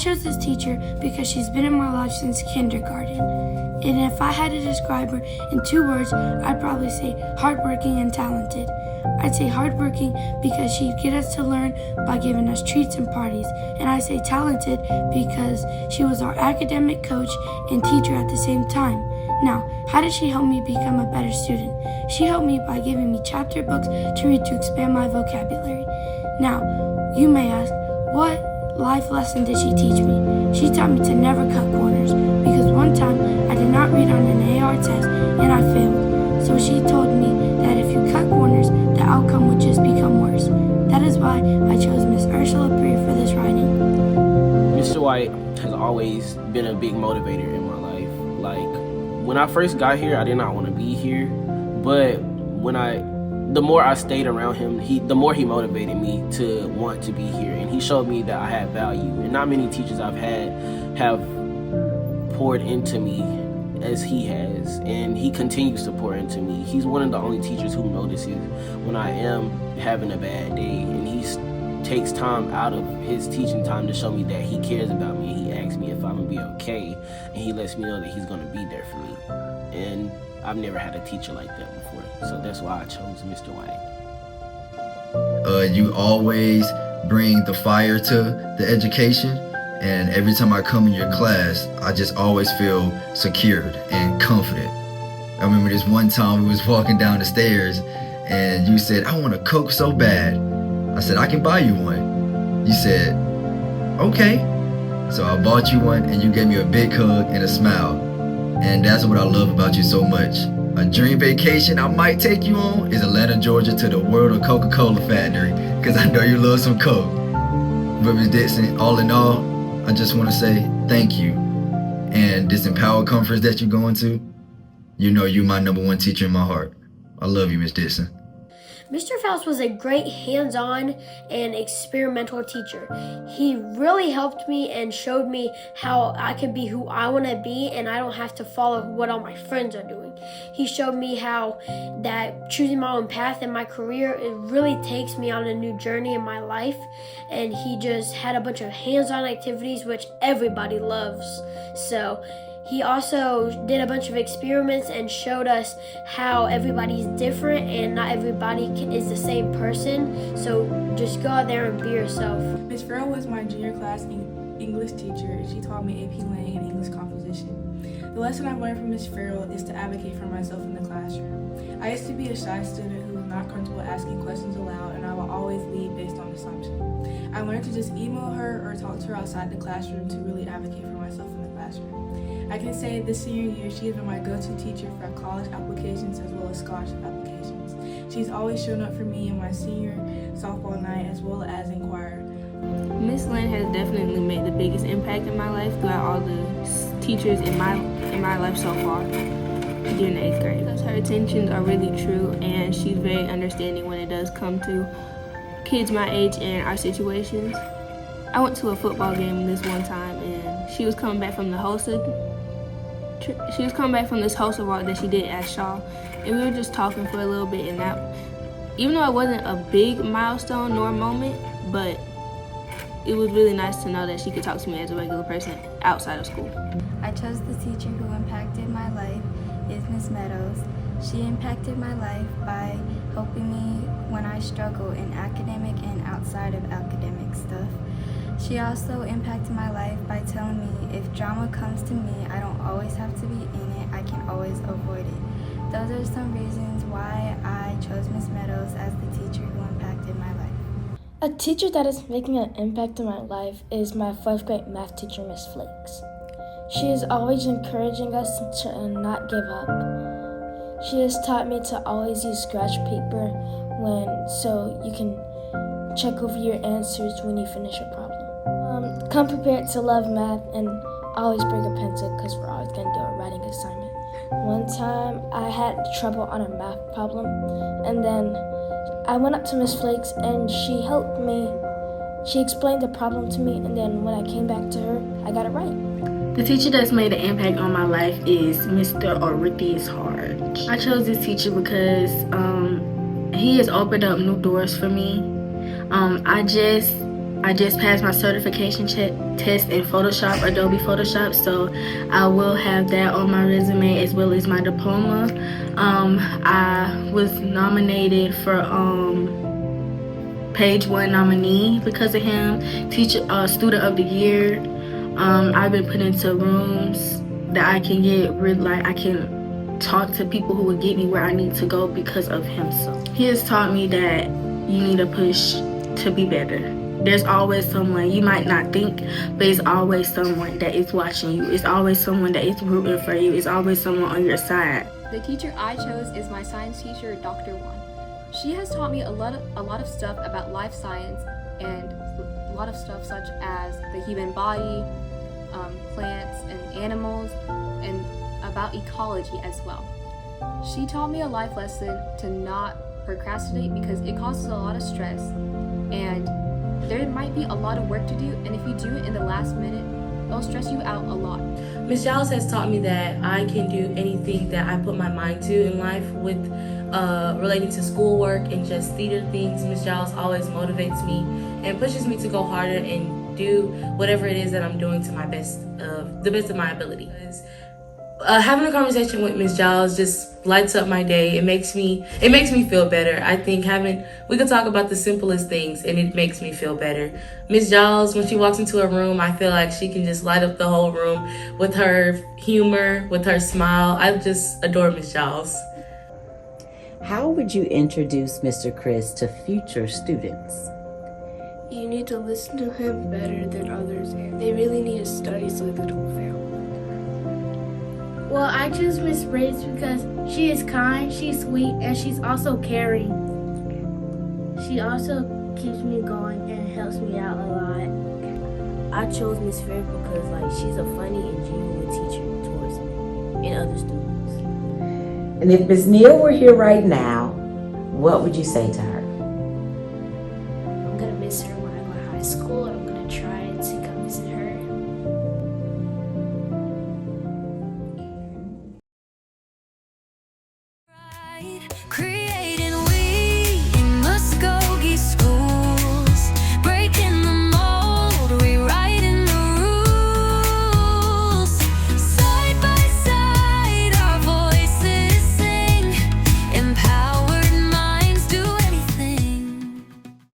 chose this teacher because she's been in my life since kindergarten. And if I had to describe her in 2 words, I'd probably say hardworking and talented. I'd say hardworking because she'd get us to learn by giving us treats and parties. And I say talented because she was our academic coach and teacher at the same time. Now, how did she help me become a better student? She helped me by giving me chapter books to read to expand my vocabulary. Now, you may ask, what life lesson did she teach me? She taught me to never cut corners because one time I did not read on an AR test and I failed. So she told me that if you cut corners, the outcome would just become worse. That is why I chose Miss Ursula Prier for this writing. Mr. White has always been a big motivator in my life. Like, when I first got here, I did not want to be here, but the more I stayed around him, the more he motivated me to want to be here, and he showed me that I had value. And not many teachers I've had have poured into me as he has, and he continues to pour into me. He's one of the only teachers who notices when I am having a bad day, and he takes time out of his teaching time to show me that he cares about me. He asks me if I'm gonna be okay, and he lets me know that he's gonna be there for me. And I've never had a teacher like that before, so that's why I chose Mr. White. You always bring the fire to the education, and every time I come in your class, I just always feel secured and confident. I remember this one time we was walking down the stairs, and you said, "I want a Coke so bad." I said, "I can buy you one." You said, "Okay." So I bought you one, and you gave me a big hug and a smile. And that's what I love about you so much. A dream vacation I might take you on is Atlanta, Georgia, to the World of Coca-Cola Factory, because I know you love some Coke. But Ms. Dixon, all in all, I just want to say thank you. And this empoWEr conference that you're going to, you know you're my #1 teacher in my heart. I love you, Ms. Dixon. Mr. Faust was a great hands-on and experimental teacher. He really helped me and showed me how I could be who I want to be, and I don't have to follow what all my friends are doing. He showed me how that choosing my own path in my career, it really takes me on a new journey in my life, and he just had a bunch of hands-on activities which everybody loves. So he also did a bunch of experiments and showed us how everybody's different and not everybody is the same person. So just go out there and be yourself. Ms. Farrell was my junior class English teacher, and she taught me AP Lang and English composition. The lesson I've learned from Ms. Farrell is to advocate for myself in the classroom. I used to be a shy student who was not comfortable asking questions aloud, and I will always lead based on assumption. I learned to just email her or talk to her outside the classroom to really advocate for myself in the classroom. I can say this senior year she has been my go-to teacher for college applications as well as scholarship applications. She's always shown up for me in my senior softball night as well as in choir. Miss Lynn has definitely made the biggest impact in my life throughout all the teachers in my life so far during the 8th grade. Because her intentions are really true, and she's very understanding when it does come to kids my age and our situations. I went to a football game this one time, and she was coming back from this host award that she did at Shaw, and we were just talking for a little bit, and that, even though it wasn't a big milestone nor moment, but it was really nice to know that she could talk to me as a regular person outside of school. I chose the teacher who impacted my life is Ms. Meadows. She impacted my life by helping me when I struggle in academic and outside of academic stuff. She also impacted my life by telling me if drama comes to me, I don't always have to be in it, I can always avoid it. Those are some reasons why I chose Ms. Meadows as the teacher who impacted my life. A teacher that is making an impact in my life is my 4th grade math teacher, Miss Flakes. She is always encouraging us to not give up. She has taught me to always use scratch paper so you can check over your answers when you finish a problem. Come prepared to love math and always bring a pencil because we're always going to do a writing assignment. One time I had trouble on a math problem, and then I went up to Miss Flakes and she helped me. She explained the problem to me, and then when I came back to her, I got it right. The teacher that's made an impact on my life is Mr. Orithis Hard. I chose this teacher because he has opened up new doors for me. I just passed my certification test in Photoshop, Adobe Photoshop, so I will have that on my resume as well as my diploma. I was nominated for Page 1 nominee because of him, Student of the Year. I've been put into rooms that I can get I can talk to people who will get me where I need to go because of him. So he has taught me that you need to push to be better. There's always someone, you might not think, but it's always someone that is watching you. It's always someone that is rooting for you. It's always someone on your side. The teacher I chose is my science teacher, Dr. Wan. She has taught me a lot of stuff about life science and a lot of stuff such as the human body, plants and animals, and about ecology as well. She taught me a life lesson to not procrastinate because it causes a lot of stress, and there might be a lot of work to do, and if you do it in the last minute, it'll stress you out a lot. Ms. Giles has taught me that I can do anything that I put my mind to in life with relating to schoolwork and just theater things. Ms. Giles always motivates me and pushes me to go harder and do whatever it is that I'm doing to the best of my ability. Having a conversation with Ms. Giles just lights up my day. It makes me feel better. I think we could talk about the simplest things and it makes me feel better. Ms. Giles, when she walks into a room, I feel like she can just light up the whole room with her humor, with her smile. I just adore Ms. Giles. How would you introduce Mr. Chris to future students? You need to listen to him better than others. They really need to study so they don't fail. Well, I choose Miss Briggs because she is kind, she's sweet, and she's also caring. She also keeps me going and helps me out a lot. I chose Miss Fair because she's a funny and genuine teacher towards me and other students. And if Ms. Neal were here right now, what would you say to her?